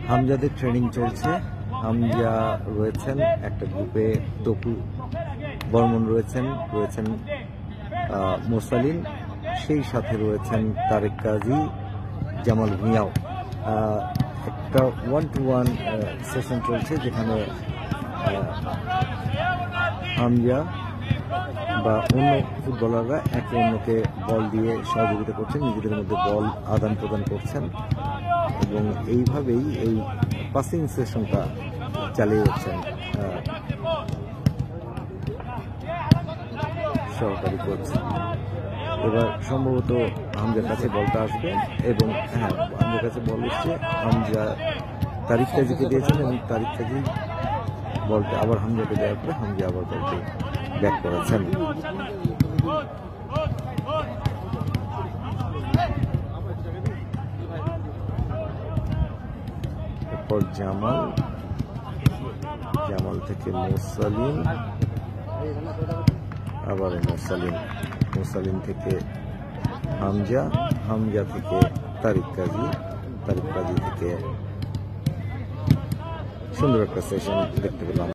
হামজাদের training চলছে। হামজা রয়েছেন একটা গ্রুপে, তপু বর্মন রয়েছেন মোরসালিন, সেই সাথে রয়েছেন তারেক কাজী, জামাল ভুঁইয়াও। একটা 1-to-1 সেশন চলছে যেখানে হামজা বা অন্য ফুটবলাররা একে অন্যকে বল দিয়ে সহযোগিতা করছেন, নিজেদের মধ্যে বল আদান প্রদান করছেন এবং এইভাবেই এই পাসিং সেশনটা চালিয়ে যাচ্ছেন সহকারী কোচ। এবার সম্ভবত হামজার কাছে বলটা আসবে এবং হ্যাঁ, হামজার কাছে বল এসছে, হামজা তারিক কাজীকে দিয়েছেন এবং তারিক কাজী বলটা আবার হামজাকে দেওয়ার পরে হামজা আবার বলটি ব্যাক করেছেন। এরপর জামাল থেকে মোরসালিন, আবার মোরসালিন থেকে হামজা থেকে তারিক কাজী থেকে সুন্দর একটা সেশন দেখতে পেলাম।